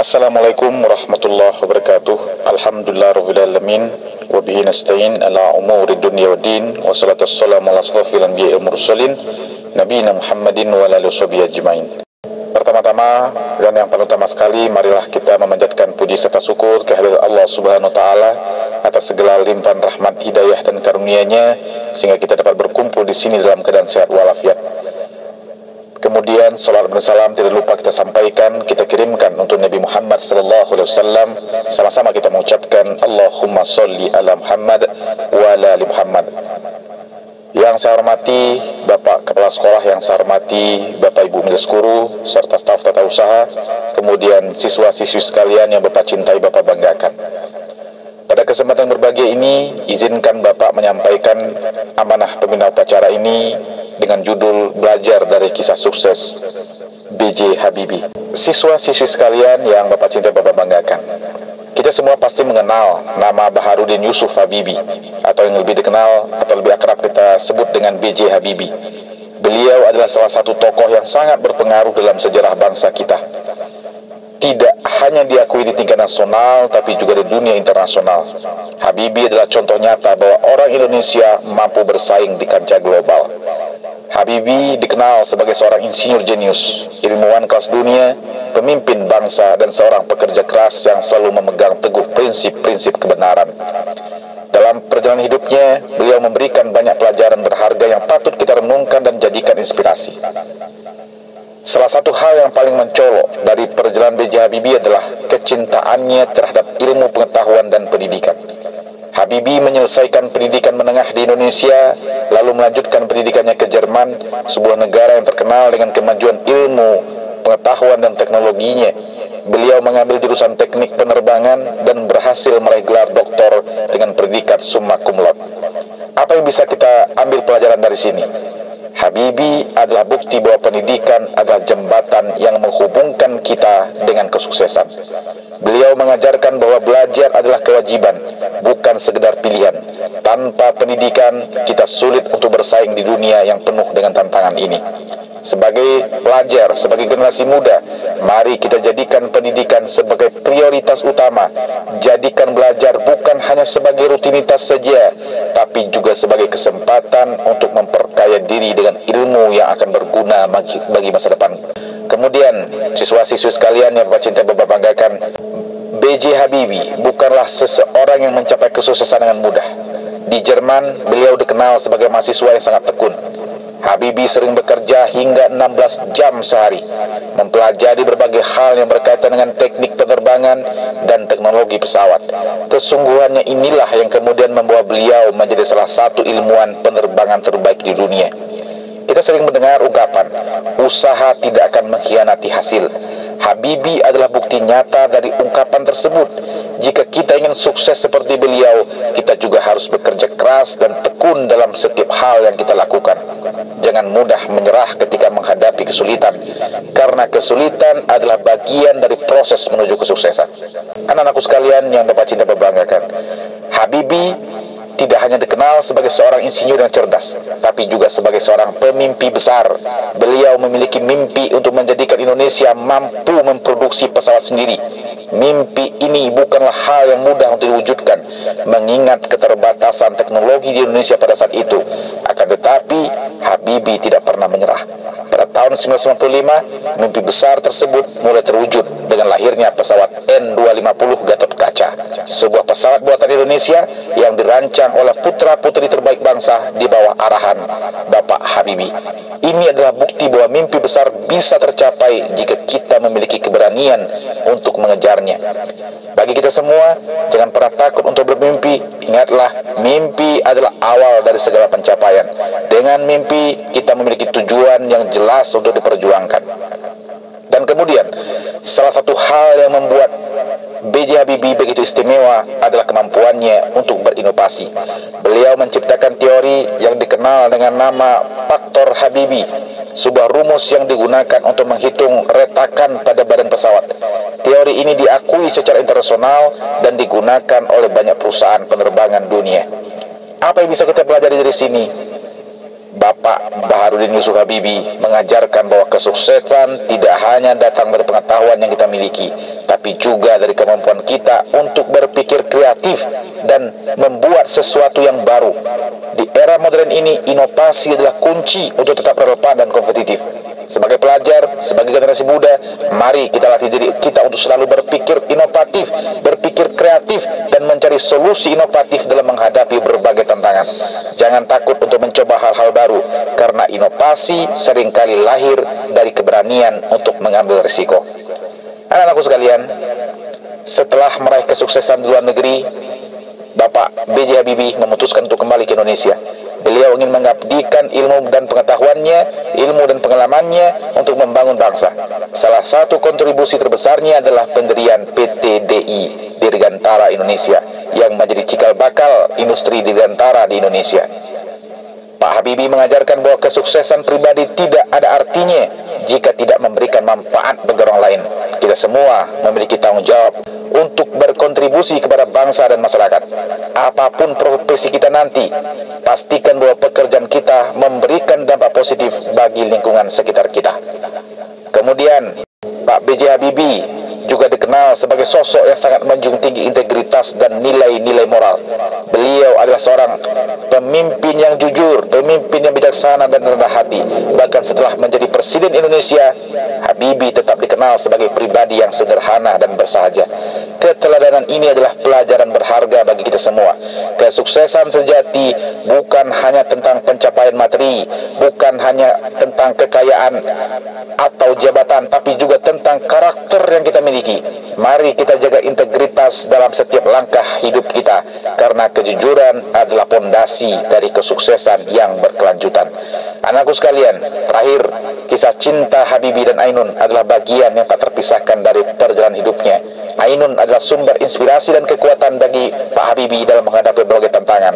Assalamualaikum warahmatullahi wabarakatuh. Alhamdulillahirrahmanirrahim. Wabihi nasta'in ala umuri dunia wa din. Wassalatu wassalamu ala ashrafil anbiya'i wal mursalin Nabiina Muhammadin wa ala alihi washabihi ajmain. Pertama-tama dan yang paling utama sekali, marilah kita memanjatkan puji serta syukur kehadirat Allah Subhanahu wa taala atas segala limpahan rahmat, hidayah dan karunia-Nya sehingga kita dapat berkumpul di sini dalam keadaan sehat walafiat. Kemudian salat dan salam tidak lupa kita sampaikan, kita kirimkan untuk Nabi Muhammad sallallahu alaihi wasallam. Sama-sama kita mengucapkan Allahumma sholli ala Muhammad wa ala ali Muhammad. Yang saya hormati Bapak Kepala Sekolah, yang saya hormati Bapak Ibu Majelis Guru serta staf tata usaha, kemudian siswa-siswi sekalian yang Bapak cintai, Bapak banggakan. Pada kesempatan berbahagia ini, izinkan Bapak menyampaikan amanah pembina upacara ini dengan judul Belajar dari Kisah Sukses B.J. Habibie. Siswa-siswi sekalian yang Bapak cintai, Bapak banggakan, kita semua pasti mengenal nama Baharudin Yusuf Habibie, atau yang lebih dikenal atau lebih akrab kita sebut dengan B.J. Habibie. Beliau adalah salah satu tokoh yang sangat berpengaruh dalam sejarah bangsa kita. Tidak hanya diakui di tingkat nasional, tapi juga di dunia internasional. Habibie adalah contoh nyata bahwa orang Indonesia mampu bersaing di kancah global. Habibie dikenal sebagai seorang insinyur jenius, ilmuwan kelas dunia, pemimpin bangsa, dan seorang pekerja keras yang selalu memegang teguh prinsip-prinsip kebenaran. Dalam perjalanan hidupnya, beliau memberikan banyak pelajaran berharga yang patut kita renungkan dan jadikan inspirasi. Salah satu hal yang paling mencolok dari perjalanan B.J. Habibie adalah kecintaannya terhadap ilmu pengetahuan dan pendidikan. Habibie menyelesaikan pendidikan menengah di Indonesia, lalu melanjutkan pendidikannya ke Jerman, sebuah negara yang terkenal dengan kemajuan ilmu, pengetahuan dan teknologinya. Beliau mengambil jurusan teknik penerbangan dan berhasil meraih gelar doktor dengan predikat summa cum laude. Apa yang bisa kita ambil pelajaran dari sini? Habibie adalah bukti bahwa pendidikan adalah jembatan yang menghubungkan kita dengan kesuksesan. Beliau mengajarkan bahwa belajar adalah kewajiban, bukan sekedar pilihan. Tanpa pendidikan, kita sulit untuk bersaing di dunia yang penuh dengan tantangan ini. Sebagai pelajar, sebagai generasi muda, mari kita jadikan pendidikan sebagai prioritas utama. Jadikan belajar bukan hanya sebagai rutinitas saja, tapi juga sebagai kesempatan untuk memperkaya diri dengan ilmu yang akan berguna bagi masa depan. Kemudian, siswa-siswi sekalian yang Bapak cinta, Bapak banggakan, B.J. Habibie bukanlah seseorang yang mencapai kesuksesan dengan mudah. Di Jerman, beliau dikenal sebagai mahasiswa yang sangat tekun. Habibie sering bekerja hingga 16 jam sehari, mempelajari berbagai hal yang berkaitan dengan teknik penerbangan dan teknologi pesawat. Kesungguhannya inilah yang kemudian membawa beliau menjadi salah satu ilmuwan penerbangan terbaik di dunia. Kita sering mendengar ungkapan, usaha tidak akan mengkhianati hasil. Habibie adalah bukti nyata dari ungkapan tersebut. Jika kita ingin sukses seperti beliau, kita juga harus bekerja keras dan tekun dalam setiap hal yang kita lakukan. Jangan mudah menyerah ketika menghadapi kesulitan, karena kesulitan adalah bagian dari proses menuju kesuksesan. Anak-anakku sekalian yang Bapak cinta, Bapak banggakan, Habibie tidak hanya dikenal sebagai seorang insinyur yang cerdas, tapi juga sebagai seorang pemimpi besar. Beliau memiliki mimpi untuk menjadikan Indonesia mampu memproduksi pesawat sendiri. Mimpi ini bukanlah hal yang mudah untuk diwujudkan, mengingat keterbatasan teknologi di Indonesia pada saat itu. Akan tetapi, Habibie tidak pernah menyerah. Pada tahun 1995, mimpi besar tersebut mulai terwujud dengan lahirnya pesawat N250 Gatot Kaca, sebuah pesawat buatan Indonesia yang dirancang oleh putra-putri terbaik bangsa di bawah arahan Bapak Habibie. Ini adalah bukti bahwa mimpi besar bisa tercapai jika kita memiliki keberanian untuk mengejarnya. Bagi kita semua, jangan pernah takut untuk bermimpi. Ingatlah, mimpi adalah awal dari segala pencapaian. Dengan mimpi, kita memiliki tujuan yang jelas untuk diperjuangkan. Dan kemudian, salah satu hal yang membuat B.J. Habibie begitu istimewa adalah kemampuannya untuk berinovasi. Beliau menciptakan teori yang dikenal dengan nama faktor Habibie, sebuah rumus yang digunakan untuk menghitung retakan pada badan pesawat. Teori ini diakui secara internasional dan digunakan oleh banyak perusahaan penerbangan dunia. Apa yang bisa kita pelajari dari sini? Bapak Baharudin Yusuf Habibie mengajarkan bahwa kesuksesan tidak hanya datang dari pengetahuan yang kita miliki, tapi juga dari kemampuan kita untuk berpikir kreatif dan membuat sesuatu yang baru. Di era modern ini, inovasi adalah kunci untuk tetap relevan dan kompetitif. Sebagai pelajar, sebagai generasi muda, mari kita latih diri kita untuk selalu berpikir inovatif, berpikir kreatif, dan mencari solusi inovatif dalam menghadapi berbagai tantangan. Jangan takut untuk mencoba hal-hal baru, karena inovasi seringkali lahir dari keberanian untuk mengambil risiko. Anak-anakku sekalian, setelah meraih kesuksesan di luar negeri, Bapak B.J. Habibie memutuskan untuk kembali ke Indonesia. Beliau ingin mengabdikan ilmu dan pengetahuannya, ilmu dan pengalamannya untuk membangun bangsa. Salah satu kontribusi terbesarnya adalah pendirian PT DI, Dirgantara Indonesia, yang menjadi cikal bakal industri dirgantara di Indonesia. Pak Habibie mengajarkan bahwa kesuksesan pribadi tidak ada artinya jika tidak memberikan manfaat bagi orang lain. Kita semua memiliki tanggung jawab untuk berkontribusi kepada bangsa dan masyarakat. Apapun profesi kita nanti, pastikan bahwa pekerjaan kita memberikan dampak positif bagi lingkungan sekitar kita. Kemudian, Pak B.J. Habibie juga dikenal sebagai sosok yang sangat menjunjung tinggi integritas dan nilai-nilai moral. Beliau adalah seorang pemimpin yang jujur, pemimpin yang bijaksana dan rendah hati. Bahkan setelah menjadi Presiden Indonesia, Habibie tetap dikenal sebagai pribadi yang sederhana dan bersahaja. Keteladanan ini adalah pelajaran berharga bagi kita semua. Kesuksesan sejati bukan hanya tentang pencapaian materi, bukan hanya tentang kekayaan atau jabatan, tapi juga tentang karakter yang kita miliki. Mari kita jaga integritas dalam setiap langkah hidup kita, karena kejujuran adalah pondasi dari kesuksesan yang berkelanjutan. Anakku sekalian, terakhir, kisah cinta Habibie dan Ainun adalah bagian yang tak terpisahkan dari perjalanan hidupnya. Ainun adalah sumber inspirasi dan kekuatan bagi Pak Habibie dalam menghadapi berbagai tantangan.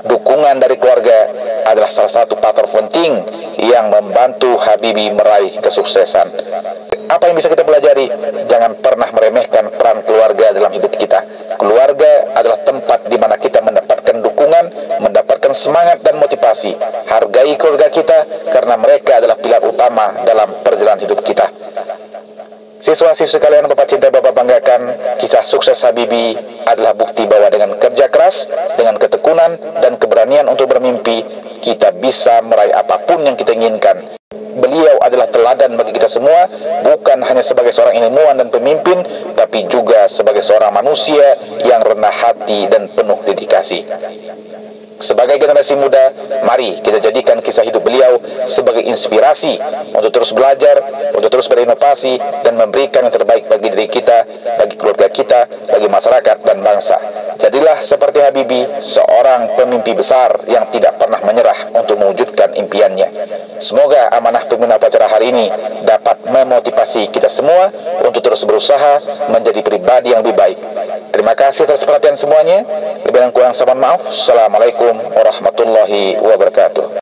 Dukungan dari keluarga adalah salah satu faktor penting yang membantu Habibie meraih kesuksesan. Apa yang bisa kita pelajari? Jangan pernah meremehkan peran keluarga dalam hidup kita. Keluarga adalah tempat di mana kita mendapatkan dukungan, mendapatkan semangat dan motivasi. Hargai keluarga kita karena mereka adalah pilar utama dalam perjalanan hidup kita. Siswa-siswi sekalian, Bapak cinta, Bapak banggakan, kisah sukses Habibie adalah bukti bahwa dengan kerja keras, dengan ketekunan dan keberanian untuk bermimpi, kita bisa meraih apapun yang kita inginkan. Beliau adalah teladan bagi kita semua, bukan hanya sebagai seorang ilmuwan dan pemimpin, tapi juga sebagai seorang manusia yang rendah hati dan penuh dedikasi. Sebagai generasi muda, mari kita jadikan kisah hidup beliau sebagai inspirasi untuk terus belajar, untuk terus berinovasi, dan memberikan yang terbaik bagi diri kita, bagi keluarga kita, bagi masyarakat dan bangsa. Jadilah seperti Habibie, seorang pemimpi besar yang tidak pernah menyerah untuk mewujudkan impiannya. Semoga amanah pimpinan upacara hari ini dapat memotivasi kita semua untuk terus berusaha menjadi pribadi yang lebih baik. Terima kasih atas perhatian semuanya. Lebih dan kurang saya mohon maaf. Assalamualaikum warahmatullahi wabarakatuh.